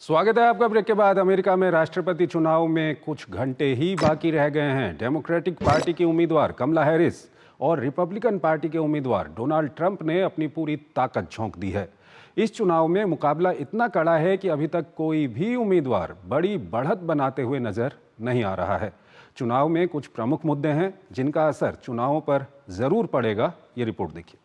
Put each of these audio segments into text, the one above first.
स्वागत है आपका। ब्रेक के बाद अमेरिका में राष्ट्रपति चुनाव में कुछ घंटे ही बाकी रह गए हैं। डेमोक्रेटिक पार्टी की उम्मीदवार कमला हैरिस और रिपब्लिकन पार्टी के उम्मीदवार डोनाल्ड ट्रंप ने अपनी पूरी ताकत झोंक दी है। इस चुनाव में मुकाबला इतना कड़ा है कि अभी तक कोई भी उम्मीदवार बड़ी बढ़त बनाते हुए नजर नहीं आ रहा है। चुनाव में कुछ प्रमुख मुद्दे हैं जिनका असर चुनावों पर जरूर पड़ेगा। ये रिपोर्ट देखिए।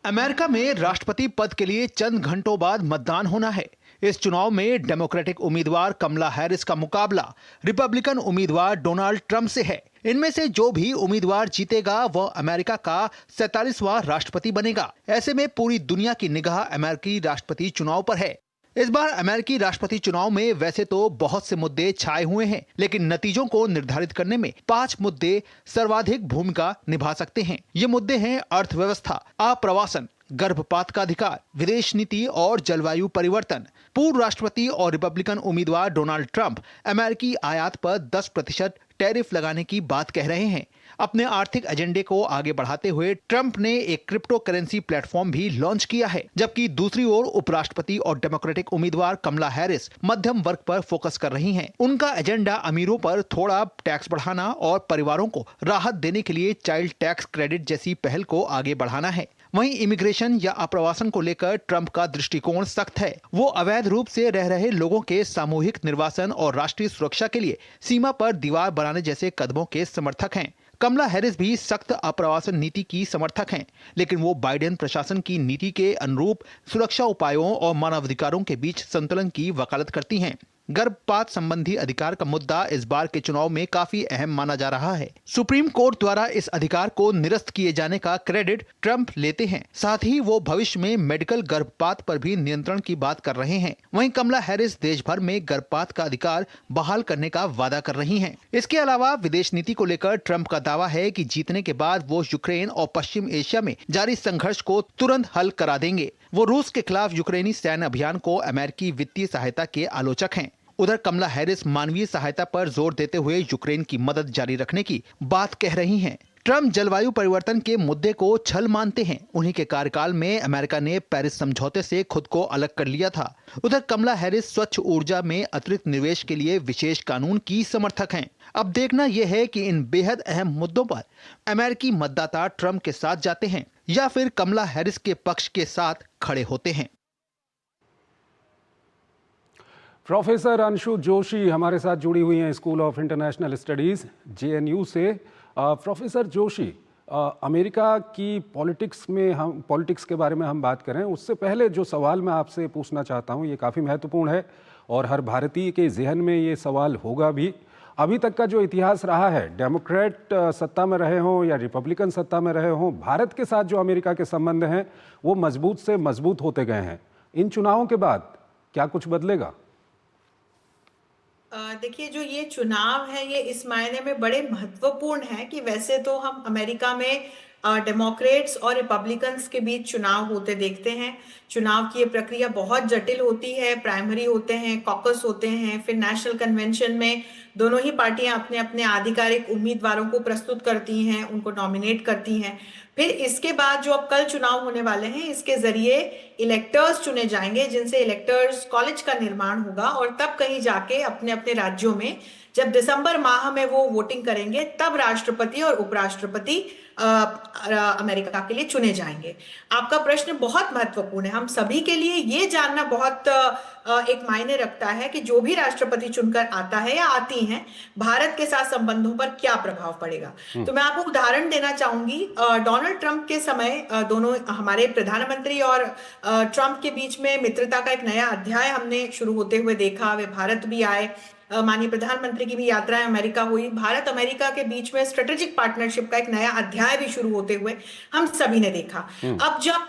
अमेरिका में राष्ट्रपति पद के लिए चंद घंटों बाद मतदान होना है। इस चुनाव में डेमोक्रेटिक उम्मीदवार कमला हैरिस का मुकाबला रिपब्लिकन उम्मीदवार डोनाल्ड ट्रंप से है। इनमें से जो भी उम्मीदवार जीतेगा वह अमेरिका का 47वां राष्ट्रपति बनेगा। ऐसे में पूरी दुनिया की निगाह अमेरिकी राष्ट्रपति चुनाव पर है। इस बार अमेरिकी राष्ट्रपति चुनाव में वैसे तो बहुत से मुद्दे छाए हुए हैं, लेकिन नतीजों को निर्धारित करने में 5 मुद्दे सर्वाधिक भूमिका निभा सकते हैं। ये मुद्दे हैं अर्थव्यवस्था, आप्रवासन, गर्भपात का अधिकार, विदेश नीति और जलवायु परिवर्तन। पूर्व राष्ट्रपति और रिपब्लिकन उम्मीदवार डोनाल्ड ट्रंप अमेरिकी आयात पर 10% टैरिफ लगाने की बात कह रहे हैं। अपने आर्थिक एजेंडे को आगे बढ़ाते हुए ट्रंप ने एक क्रिप्टो करेंसी प्लेटफॉर्म भी लॉन्च किया है, जबकि दूसरी ओर उपराष्ट्रपति और डेमोक्रेटिक उम्मीदवार कमला हैरिस मध्यम वर्ग पर फोकस कर रही हैं। उनका एजेंडा अमीरों पर थोड़ा टैक्स बढ़ाना और परिवारों को राहत देने के लिए चाइल्ड टैक्स क्रेडिट जैसी पहल को आगे बढ़ाना है। वहीं इमिग्रेशन या आप्रवासन को लेकर ट्रंप का दृष्टिकोण सख्त है। वो अवैध रूप से रह रहे लोगों के सामूहिक निर्वासन और राष्ट्रीय सुरक्षा के लिए सीमा पर दीवार बनाने जैसे कदमों के समर्थक हैं। कमला हैरिस भी सख्त आप्रवासन नीति की समर्थक हैं, लेकिन वो बाइडेन प्रशासन की नीति के अनुरूप सुरक्षा उपायों और मानवाधिकारों के बीच संतुलन की वकालत करती हैं। गर्भपात संबंधी अधिकार का मुद्दा इस बार के चुनाव में काफी अहम माना जा रहा है। सुप्रीम कोर्ट द्वारा इस अधिकार को निरस्त किए जाने का क्रेडिट ट्रंप लेते हैं। साथ ही वो भविष्य में मेडिकल गर्भपात पर भी नियंत्रण की बात कर रहे हैं। वहीं कमला हैरिस देश भर में गर्भपात का अधिकार बहाल करने का वादा कर रही हैं। इसके अलावा विदेश नीति को लेकर ट्रंप का दावा है कि जीतने के बाद वो यूक्रेन और पश्चिम एशिया में जारी संघर्ष को तुरंत हल करा देंगे। वो रूस के खिलाफ यूक्रेनी सैन्य अभियान को अमेरिकी वित्तीय सहायता के आलोचक हैं। उधर कमला हैरिस मानवीय सहायता पर जोर देते हुए यूक्रेन की मदद जारी रखने की बात कह रही हैं। ट्रंप जलवायु परिवर्तन के मुद्दे को छल मानते हैं। उन्हीं के कार्यकाल में अमेरिका ने पेरिस समझौते से खुद को अलग कर लिया था। उधर कमला हैरिस स्वच्छ ऊर्जा में अतिरिक्त निवेश के लिए विशेष कानून की समर्थक हैं। अब देखना यह है कि इन बेहद अहम मुद्दों पर अमेरिकी मतदाता ट्रंप के साथ जाते हैं या फिर कमला हैरिस के पक्ष के साथ खड़े होते हैं। प्रोफेसर अंशु जोशी हमारे साथ जुड़ी हुई हैं school of international studies JNU से। प्रोफेसर जोशी, अमेरिका की पॉलिटिक्स के बारे में हम बात करें उससे पहले जो सवाल मैं आपसे पूछना चाहता हूं ये काफ़ी महत्वपूर्ण है और हर भारतीय के जहन में ये सवाल होगा भी। अभी तक का जो इतिहास रहा है, डेमोक्रेट सत्ता में रहे हों या रिपब्लिकन सत्ता में रहे हों, भारत के साथ जो अमेरिका के संबंध हैं वो मजबूत से मजबूत होते गए हैं। इन चुनावों के बाद क्या कुछ बदलेगा? देखिए, जो ये चुनाव है ये इस मायने में बड़े महत्वपूर्ण है कि वैसे तो हम अमेरिका में डेमोक्रेट्स और रिपब्लिकन्स के बीच चुनाव होते देखते हैं। चुनाव की ये प्रक्रिया बहुत जटिल होती है। प्राइमरी होते हैं, कॉकस होते हैं, फिर नेशनल कन्वेंशन में दोनों ही पार्टियां अपने अपने आधिकारिक उम्मीदवारों को प्रस्तुत करती हैं, उनको नॉमिनेट करती हैं। फिर इसके बाद जो अब कल चुनाव होने वाले हैं इसके जरिए इलेक्टर्स चुने जाएंगे, जिनसे इलेक्टर्स कॉलेज का निर्माण होगा और तब कहीं जाके अपने अपने राज्यों में जब दिसंबर माह में वो वोटिंग करेंगे तब राष्ट्रपति और उपराष्ट्रपति अमेरिका के लिए चुने जाएंगे। आपका प्रश्न बहुत महत्वपूर्ण है। हम सभी के लिए ये जानना बहुत एक मायने रखता है कि जो भी राष्ट्रपति चुनकर आता है या आती हैं, भारत के साथ संबंधों पर क्या प्रभाव पड़ेगा। तो मैं आपको उदाहरण देना चाहूंगी। डोनाल्ड ट्रंप के समय दोनों हमारे प्रधानमंत्री और ट्रंप के बीच में मित्रता का एक नया अध्याय हमने शुरू होते हुए देखा। वे भारत भी आए, माननीय प्रधानमंत्री की भी यात्राएं अमेरिका हुई। भारत अमेरिका के बीच में स्ट्रेटेजिक पार्टनरशिप का एक नया अध्याय भी शुरू होते हुए हम सभी ने देखा। अब जब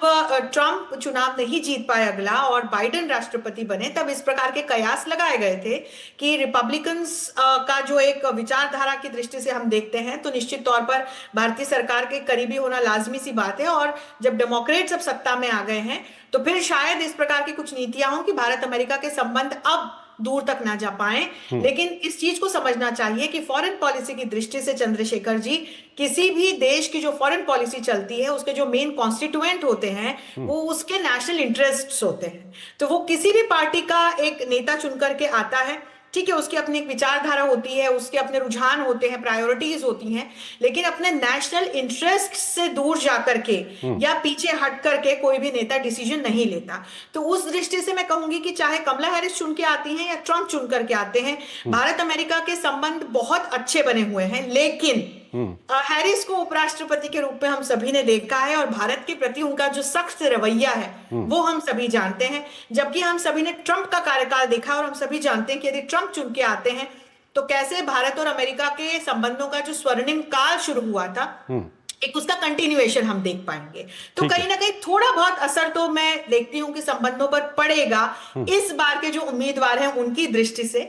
ट्रंप चुनाव नहीं जीत पाए अगला और बाइडेन राष्ट्रपति बने, तब इस प्रकार के कयास लगाए गए थे कि रिपब्लिकन्स का जो एक विचारधारा की दृष्टि से हम देखते हैं तो निश्चित तौर पर भारतीय सरकार के करीबी होना लाजमी सी बात है। और जब डेमोक्रेट्स अब सत्ता में आ गए हैं तो फिर शायद इस प्रकार की कुछ नीतियां हों कि भारत अमेरिका के संबंध अब दूर तक ना जा पाए। लेकिन इस चीज को समझना चाहिए कि फॉरेन पॉलिसी की दृष्टि से चंद्रशेखर जी, किसी भी देश की जो फॉरेन पॉलिसी चलती है उसके जो मेन कॉन्स्टिट्यूएंट होते हैं वो उसके नेशनल इंटरेस्ट्स होते हैं। तो वो किसी भी पार्टी का एक नेता चुन करके आता है, ठीक है, उसकी अपनी एक विचारधारा होती है, उसके अपने रुझान होते हैं, प्रायोरिटीज होती हैं, लेकिन अपने नेशनल इंटरेस्ट से दूर जाकर के या पीछे हट करके कोई भी नेता डिसीजन नहीं लेता। तो उस दृष्टि से मैं कहूंगी कि चाहे कमला हैरिस चुन के आती हैं या ट्रंप चुन करके आते हैं, भारत अमेरिका के संबंध बहुत अच्छे बने हुए हैं। लेकिन हैरिस को उपराष्ट्रपति के रूप में हम सभी ने देखा है और भारत के प्रति उनका जो सख्त रवैया है वो हम सभी जानते हैं, जबकि हम सभी ने ट्रंप का कार्यकाल देखा और हम सभी जानते हैं कि यदि ट्रंप चुन के आते हैं तो कैसे भारत और अमेरिका के संबंधों का जो स्वर्णिम काल शुरू हुआ था एक उसका कंटिन्यूएशन हम देख पाएंगे। तो कहीं ना कहीं थोड़ा बहुत असर तो मैं देखती हूं कि संबंधों पर पड़ेगा इस बार के जो उम्मीदवार हैं उनकी दृष्टि से।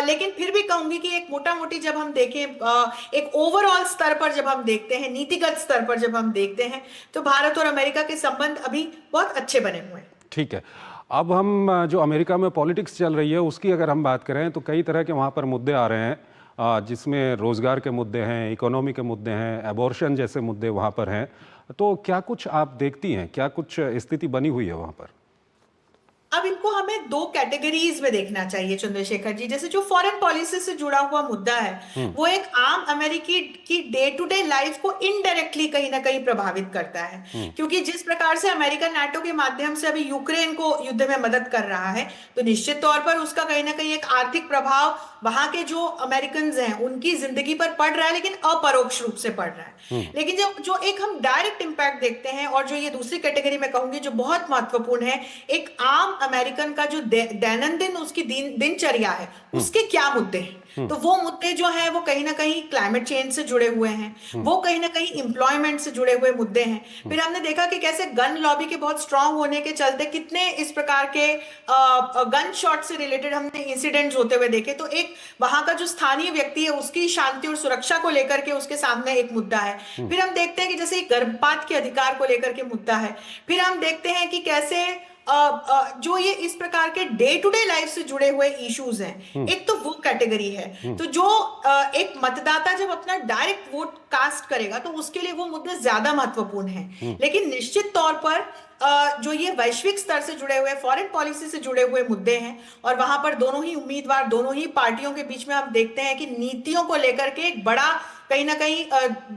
लेकिन फिर भी कहूंगी कि एक मोटा मोटी जब हम देखें, एक ओवरऑल स्तर पर जब हम देखते हैं, नीतिगत स्तर पर जब हम देखते हैं, तो भारत और अमेरिका के संबंध अभी बहुत अच्छे बने हुए हैं। ठीक है, अब हम जो अमेरिका में पॉलिटिक्स चल रही है उसकी अगर हम बात करें तो कई तरह के वहाँ पर मुद्दे आ रहे हैं, जिसमें रोज़गार के मुद्दे हैं, इकोनॉमी के मुद्दे हैं, एबॉर्शन जैसे मुद्दे वहाँ पर हैं। तो क्या कुछ आप देखती हैं, क्या कुछ स्थिति बनी हुई है वहाँ पर? अब इनको हमें दो कैटेगरीज में देखना चाहिए चंद्रशेखर जी। जैसे जो फॉरेन पॉलिसी से जुड़ा हुआ मुद्दा है वो एक आम अमेरिकी की डे टू डे लाइफ को इनडायरेक्टली कहीं ना कहीं प्रभावित करता है, क्योंकि जिस प्रकार से अमेरिका नाटो के माध्यम से अभी यूक्रेन को युद्ध में मदद कर रहा है, तो निश्चित तौर पर उसका कहीं ना कहीं एक आर्थिक प्रभाव वहां के जो अमेरिकन हैं उनकी जिंदगी पर पड़ रहा है, लेकिन अपरोक्ष रूप से पड़ रहा है। लेकिन जो एक हम डायरेक्ट इंपैक्ट देखते हैं, और जो ये दूसरी कैटेगरी में कहूंगी जो बहुत महत्वपूर्ण है, एक आम अमेरिकन का जो दैनंदिन उसकी दिनचर्या है उसके क्या मुद्दे हैं, तो वो मुद्दे जो है वो कहीं ना कहीं क्लाइमेट चेंज से जुड़े हुए हैं, वो कहीं ना कहीं एम्प्लॉयमेंट से जुड़े हुए मुद्दे हैं। फिर हमने देखा कि कैसे गन लॉबी के बहुत स्ट्रांग होने के चलते कितने इस प्रकार के गन शॉट से रिलेटेड हमने इंसिडेंट्स होते हुए देखे। तो एक वहां का जो स्थानीय व्यक्ति है उसकी शांति और सुरक्षा को लेकर के उसके सामने एक मुद्दा है। फिर हम देखते हैं कि जैसे गर्भपात के अधिकार को लेकर के मुद्दा है। फिर हम देखते हैं कि कैसे जो ये इस प्रकार के डे टू डे लाइफ से जुड़े हुए इश्यूज हैं, एक तो वो कैटेगरी है। तो जो एक मतदाता जब अपना डायरेक्ट वोट कास्ट करेगा तो उसके लिए वो मुद्दे ज्यादा महत्वपूर्ण हैं। लेकिन निश्चित तौर पर जो ये वैश्विक स्तर से जुड़े हुए, फॉरेन पॉलिसी से जुड़े हुए मुद्दे हैं, और वहां पर दोनों ही उम्मीदवार, दोनों ही पार्टियों के बीच में हम देखते हैं कि नीतियों को लेकर के एक बड़ा कहीं ना कहीं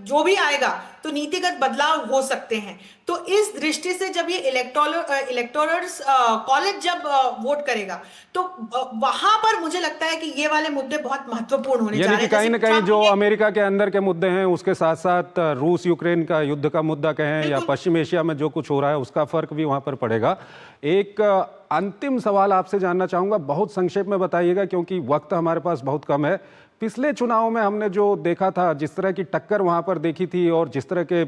जो भी आएगा तो नीतिगत बदलाव हो सकते हैं। तो इस दृष्टि से जब ये इलेक्टोरल्स कॉलेज जब वोट करेगा तो वहां पर मुझे लगता है कि ये वाले मुद्दे बहुत महत्वपूर्ण होने जा रहे हैं। यानी कि कहीं ना कहीं जो अमेरिका के अंदर के मुद्दे हैं उसके साथ साथ रूस यूक्रेन का युद्ध का मुद्दा कहें या पश्चिम एशिया में जो कुछ हो रहा है उसका फर्क भी वहां पर पड़ेगा। एक अंतिम सवाल आपसे जानना चाहूंगा, बहुत संक्षेप में बताइएगा क्योंकि वक्त हमारे पास बहुत कम है। पिछले चुनाव में हमने जो देखा था, जिस तरह की टक्कर वहां पर देखी थी और जिस तरह के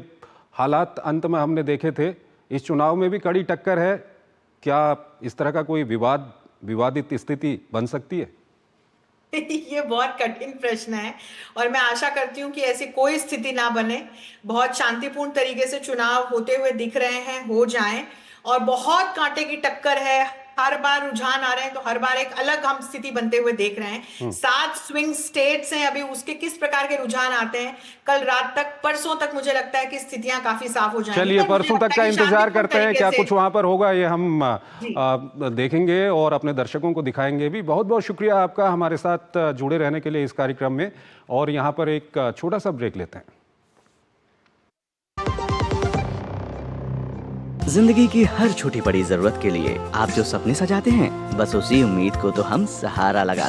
हालात अंत में हमने देखे थे, इस चुनाव में भी कड़ी टक्कर है। क्या इस तरह का कोई विवादित स्थिति बन सकती है? ये बहुत कठिन प्रश्न है और मैं आशा करती हूँ कि ऐसी कोई स्थिति ना बने। बहुत शांतिपूर्ण तरीके से चुनाव होते हुए दिख रहे हैं, हो जाएं, और बहुत कांटे की टक्कर है। हर बार रुझान आ रहे हैं तो हर बार एक अलग हम स्थिति बनते हुए देख रहे हैं। 7 स्विंग स्टेट्स हैं, अभी उसके किस प्रकार के रुझान आते हैं, कल रात तक, परसों तक मुझे लगता है कि स्थितियां काफी साफ हो जाएंगी। चलिए परसों तक का इंतजार करते हैं, क्या कुछ वहां पर होगा ये हम देखेंगे और अपने दर्शकों को दिखाएंगे भी। बहुत बहुत शुक्रिया आपका हमारे साथ जुड़े रहने के लिए इस कार्यक्रम में, और यहाँ पर एक छोटा सा ब्रेक लेते हैं। जिंदगी की हर छोटी बड़ी जरूरत के लिए आप जो सपने सजाते हैं, बस उसी उम्मीद को तो हम सहारा लगाते हैं।